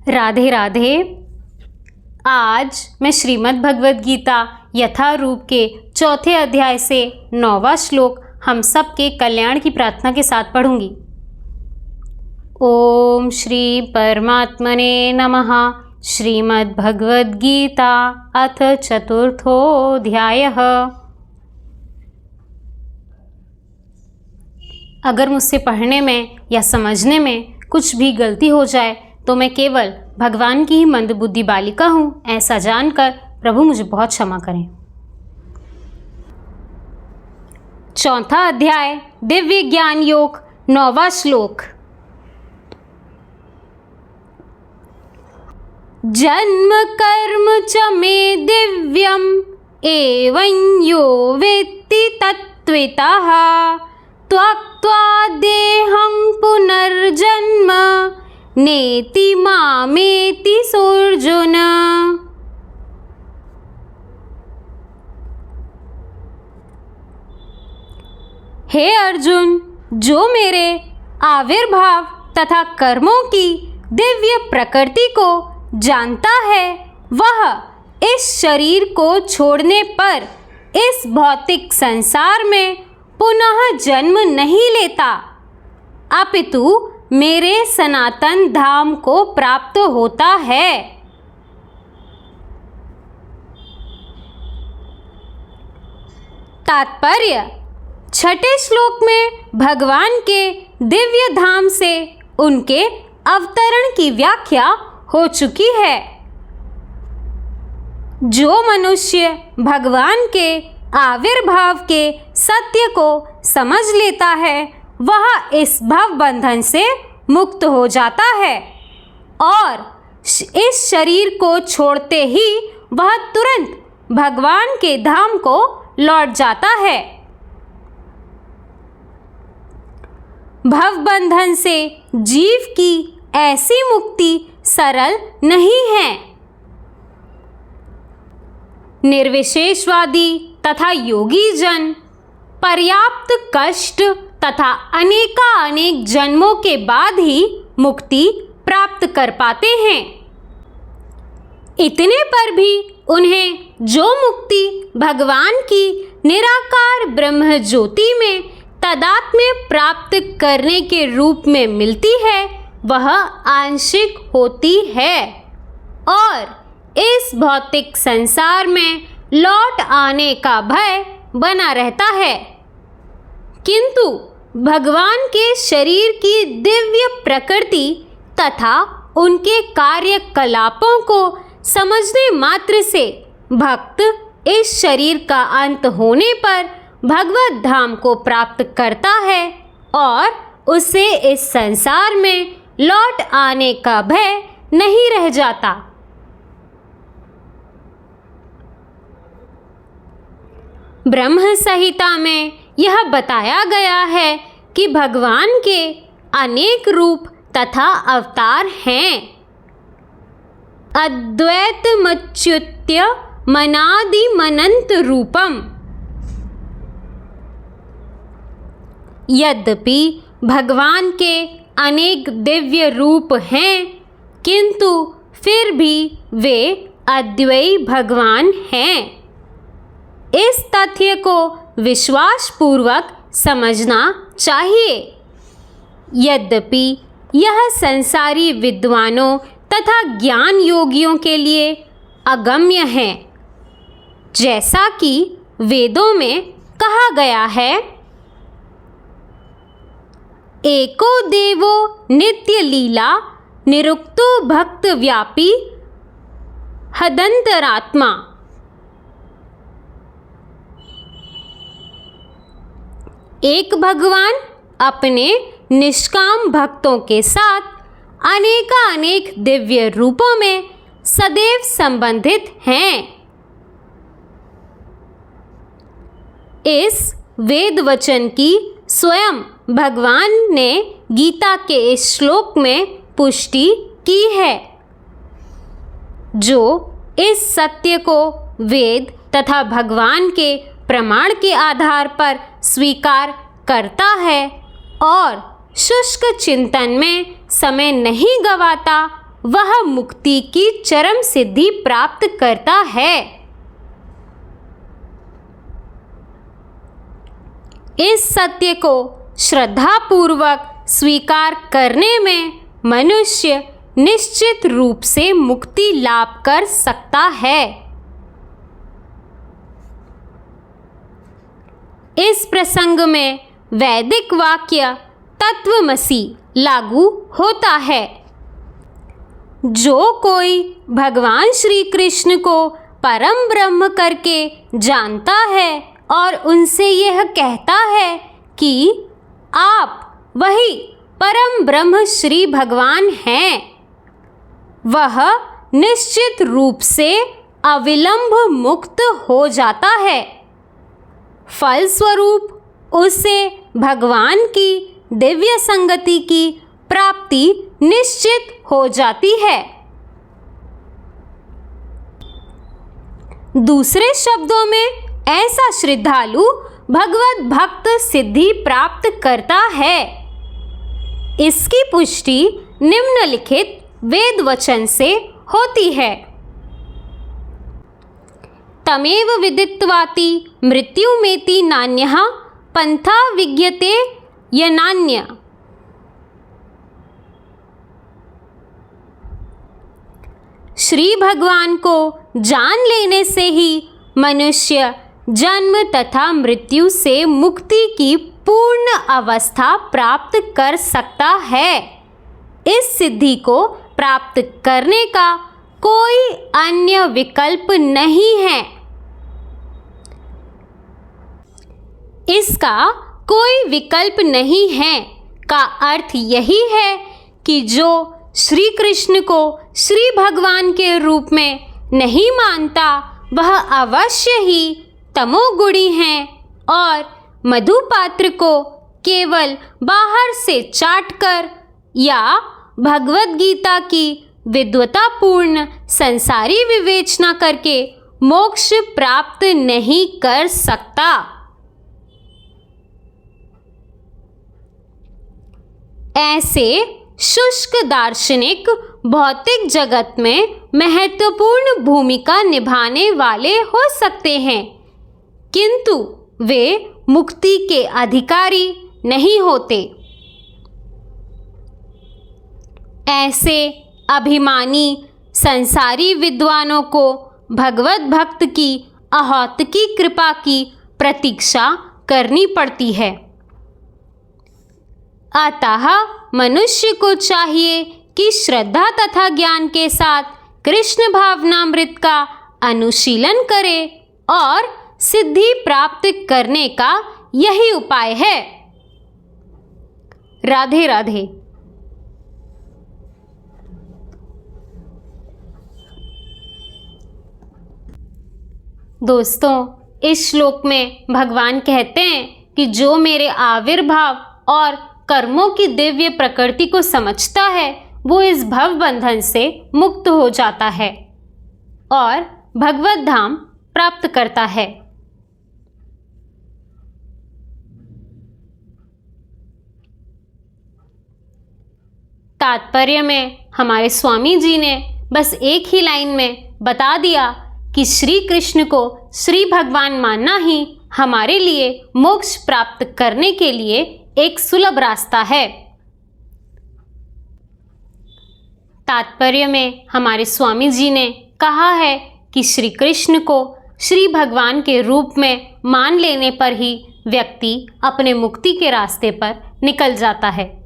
राधे राधे। आज मैं श्रीमद् भगवद गीता यथारूप के चौथे अध्याय से 9वां श्लोक हम सब के कल्याण की प्रार्थना के साथ पढ़ूंगी। ओम श्री परमात्मने नमः। श्रीमद् भगवद गीता अथ चतुर्थोऽध्यायः। अगर मुझसे पढ़ने में या समझने में कुछ भी गलती हो जाए तो मैं केवल भगवान की ही मंदबुद्धि बालिका हूँ, ऐसा जानकर प्रभु मुझे बहुत क्षमा करें। चौथा अध्याय दिव्य ज्ञान योग 9वां श्लोक। जन्म कर्म च मे दिव्यम एवं यो वेत्ति तत्त्वतः त्वक्त्वा देहं पुनर्जन्म नेति मामेति सोऽर्जुन। हे अर्जुन, जो मेरे आविर्भाव तथा कर्मों की दिव्य प्रकृति को जानता है वह इस शरीर को छोड़ने पर इस भौतिक संसार में पुनः जन्म नहीं लेता, अपितु मेरे सनातन धाम को प्राप्त होता है। तात्पर्य: छठे श्लोक में भगवान के दिव्य धाम से उनके अवतरण की व्याख्या हो चुकी है। जो मनुष्य भगवान के आविर्भाव के सत्य को समझ लेता है वह इस भव बंधन से मुक्त हो जाता है और इस शरीर को छोड़ते ही वह तुरंत भगवान के धाम को लौट जाता है। भव बंधन से जीव की ऐसी मुक्ति सरल नहीं है। निर्विशेषवादी तथा योगी जन पर्याप्त कष्ट तथा अनेक जन्मों के बाद ही मुक्ति प्राप्त कर पाते हैं। इतने पर भी उन्हें जो मुक्ति भगवान की निराकार ब्रह्म ज्योति में तादात्म्य प्राप्त करने के रूप में मिलती है वह आंशिक होती है और इस भौतिक संसार में लौट आने का भय बना रहता है। किंतु भगवान के शरीर की दिव्य प्रकृति तथा उनके कार्यकलापों को समझने मात्र से भक्त इस शरीर का अंत होने पर भगवत धाम को प्राप्त करता है और उसे इस संसार में लौट आने का भय नहीं रह जाता। ब्रह्म संहिता में यह बताया गया है कि भगवान के अनेक रूप तथा अवतार हैं। अद्वैतमच्युत्य मनादिमनंत रूपम। यद्यपि भगवान के अनेक दिव्य रूप हैं किंतु फिर भी वे अद्वैय भगवान हैं। इस तथ्य को विश्वास पूर्वक समझना चाहिए। यद्यपि यह संसारी विद्वानों तथा ज्ञान योगियों के लिए अगम्य है, जैसा कि वेदों में कहा गया है, एको देवो नित्य लीला निरुक्तो भक्त व्यापी हदंतरात्मा। एक भगवान अपने निष्काम भक्तों के साथ अनेक दिव्य रूपों में सदैव संबंधित हैं। इस वेद वचन की स्वयं भगवान ने गीता के इस श्लोक में पुष्टि की है। जो इस सत्य को वेद तथा भगवान के प्रमाण के आधार पर स्वीकार करता है और शुष्क चिंतन में समय नहीं गवाता वह मुक्ति की चरम सिद्धि प्राप्त करता है। इस सत्य को श्रद्धापूर्वक स्वीकार करने में मनुष्य निश्चित रूप से मुक्ति लाभ कर सकता है। इस प्रसंग में वैदिक वाक्य तत्वमसि लागू होता है। जो कोई भगवान श्री कृष्ण को परम ब्रह्म करके जानता है और उनसे यह कहता है कि आप वही परम ब्रह्म श्री भगवान हैं, वह निश्चित रूप से अविलंब मुक्त हो जाता है। फलस्वरूप उसे भगवान की दिव्य संगति की प्राप्ति निश्चित हो जाती है। दूसरे शब्दों में ऐसा श्रद्धालु भगवत भक्त सिद्धि प्राप्त करता है। इसकी पुष्टि निम्नलिखित वेद वचन से होती है। तमेव विदित्वाति मृत्युमेति नान्यः पंथा विज्ञते यनान्य। श्री भगवान को जान लेने से ही मनुष्य जन्म तथा मृत्यु से मुक्ति की पूर्ण अवस्था प्राप्त कर सकता है। इस सिद्धि को प्राप्त करने का कोई अन्य विकल्प नहीं है। इसका कोई विकल्प नहीं है का अर्थ यही है कि जो श्री कृष्ण को श्री भगवान के रूप में नहीं मानता वह अवश्य ही तमोगुणी हैं और मधुपात्र को केवल बाहर से चाटकर या भगवत गीता की विद्वतापूर्ण संसारी विवेचना करके मोक्ष प्राप्त नहीं कर सकता। ऐसे शुष्क दार्शनिक भौतिक जगत में महत्वपूर्ण भूमिका निभाने वाले हो सकते हैं, किंतु वे मुक्ति के अधिकारी नहीं होते। ऐसे अभिमानी संसारी विद्वानों को भगवत भक्त की अहौतकी कृपा की प्रतीक्षा करनी पड़ती है। अतः मनुष्य को चाहिए कि श्रद्धा तथा ज्ञान के साथ कृष्ण भावनामृत का अनुशीलन करे और सिद्धि प्राप्त करने का यही उपाय है। राधे राधे। दोस्तों, इस श्लोक में भगवान कहते हैं कि जो मेरे आविर्भाव और कर्मों की दिव्य प्रकृति को समझता है वो इस भव बंधन से मुक्त हो जाता है और भगवत धाम प्राप्त करता है। तात्पर्य में हमारे स्वामी जी ने बस एक ही लाइन में बता दिया कि श्री कृष्ण को श्री भगवान मानना ही हमारे लिए मोक्ष प्राप्त करने के लिए एक सुलभ रास्ता है। तात्पर्य में हमारे स्वामी जी ने कहा है कि श्री कृष्ण को श्री भगवान के रूप में मान लेने पर ही व्यक्ति अपने मुक्ति के रास्ते पर निकल जाता है।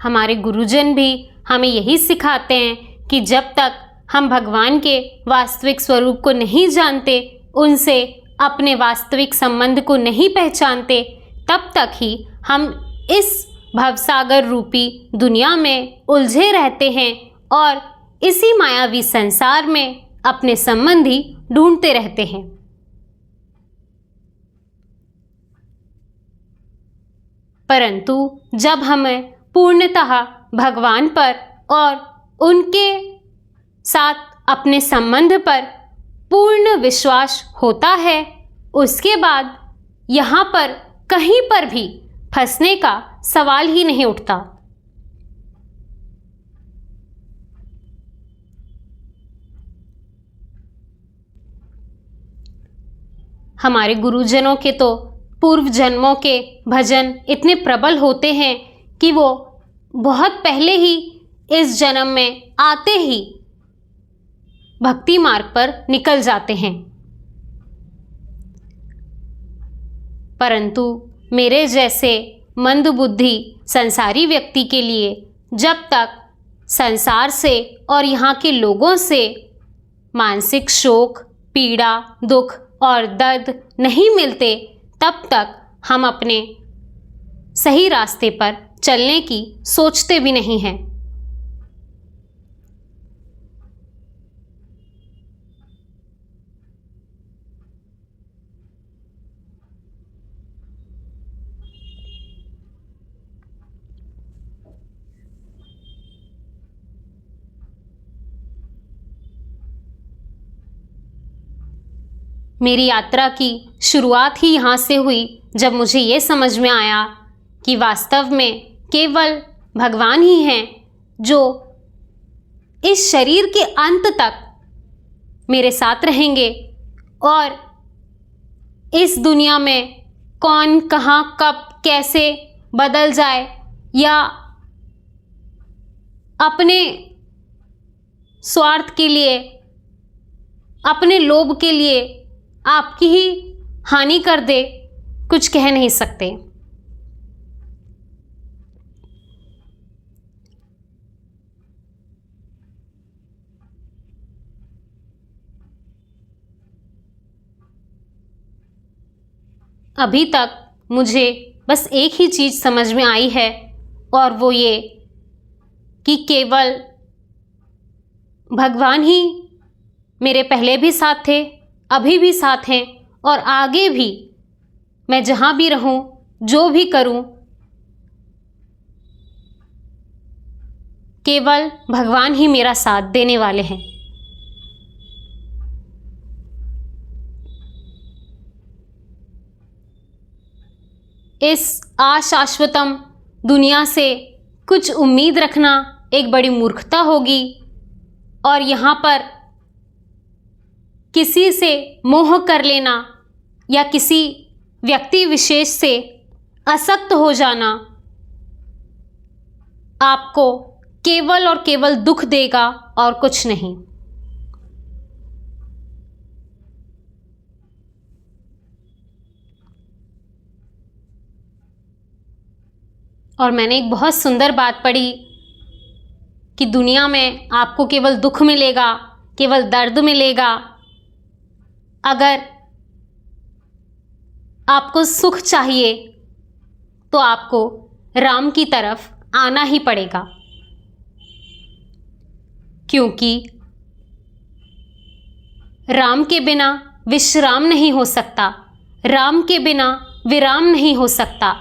हमारे गुरुजन भी हमें यही सिखाते हैं कि जब तक हम भगवान के वास्तविक स्वरूप को नहीं जानते, उनसे अपने वास्तविक संबंध को नहीं पहचानते, तब तक ही हम इस भवसागर रूपी दुनिया में उलझे रहते हैं और इसी मायावी संसार में अपने संबंधी ढूंढते रहते हैं। परंतु जब हमें पूर्णतः भगवान पर और उनके साथ अपने संबंध पर पूर्ण विश्वास होता है, उसके बाद यहाँ पर कहीं पर भी फंसने का सवाल ही नहीं उठता। हमारे गुरुजनों के तो पूर्व जन्मों के भजन इतने प्रबल होते हैं कि वो बहुत पहले ही इस जन्म में आते ही भक्ति मार्ग पर निकल जाते हैं। परंतु मेरे जैसे मंदबुद्धि संसारी व्यक्ति के लिए जब तक संसार से और यहाँ के लोगों से मानसिक शोक, पीड़ा, दुख और दर्द नहीं मिलते, तब तक हम अपने सही रास्ते पर चलने की सोचते भी नहीं हैं। मेरी यात्रा की शुरुआत ही यहाँ से हुई जब मुझे ये समझ में आया कि वास्तव में केवल भगवान ही हैं जो इस शरीर के अंत तक मेरे साथ रहेंगे और इस दुनिया में कौन कहाँ कब कैसे बदल जाए या अपने स्वार्थ के लिए, अपने लोभ के लिए आपकी ही हानि कर दे, कुछ कह नहीं सकते। अभी तक मुझे बस एक ही चीज़ समझ में आई है और वो ये कि केवल भगवान ही मेरे पहले भी साथ थे, अभी भी साथ हैं और आगे भी मैं जहाँ भी रहूँ, जो भी करूँ, केवल भगवान ही मेरा साथ देने वाले हैं। इस अशाश्वतम दुनिया से कुछ उम्मीद रखना एक बड़ी मूर्खता होगी और यहाँ पर किसी से मोह कर लेना या किसी व्यक्ति विशेष से आसक्त हो जाना आपको केवल और केवल दुख देगा और कुछ नहीं। और मैंने एक बहुत सुंदर बात पढ़ी कि दुनिया में आपको केवल दुख मिलेगा, केवल दर्द मिलेगा। अगर आपको सुख चाहिए तो आपको राम की तरफ आना ही पड़ेगा, क्योंकि राम के बिना विश्राम नहीं हो सकता, राम के बिना विराम नहीं हो सकता,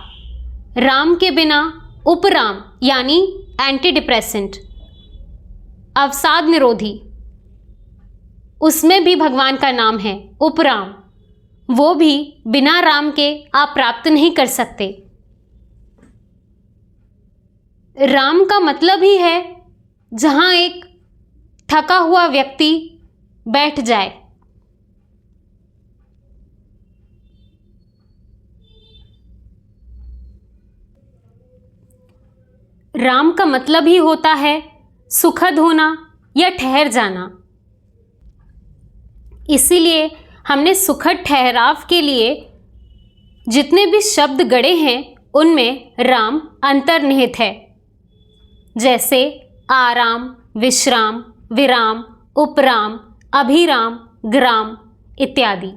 राम के बिना उपराम यानी एंटी डिप्रेसेंट, अवसाद निरोधी, उसमें भी भगवान का नाम है उपराम, वो भी बिना राम के आप प्राप्त नहीं कर सकते। राम का मतलब ही है जहां एक थका हुआ व्यक्ति बैठ जाए। राम का मतलब ही होता है सुखद होना या ठहर जाना। इसीलिए हमने सुखद ठहराव के लिए जितने भी शब्द गढ़े हैं उनमें राम अंतर्निहित है, जैसे आराम, विश्राम, विराम, उपराम, अभिराम, ग्राम इत्यादि।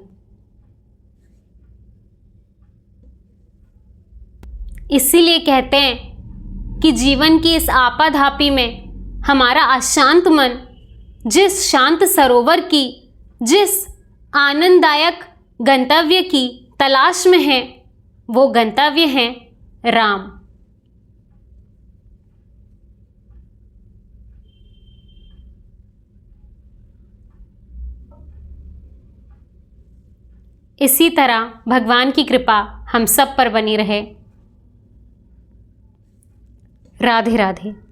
इसीलिए कहते हैं कि जीवन की इस आपाधापी में हमारा अशांत मन जिस शांत सरोवर की, जिस आनंददायक गंतव्य की तलाश में है, वो गंतव्य है राम। इसी तरह भगवान की कृपा हम सब पर बनी रहे। राधे राधे।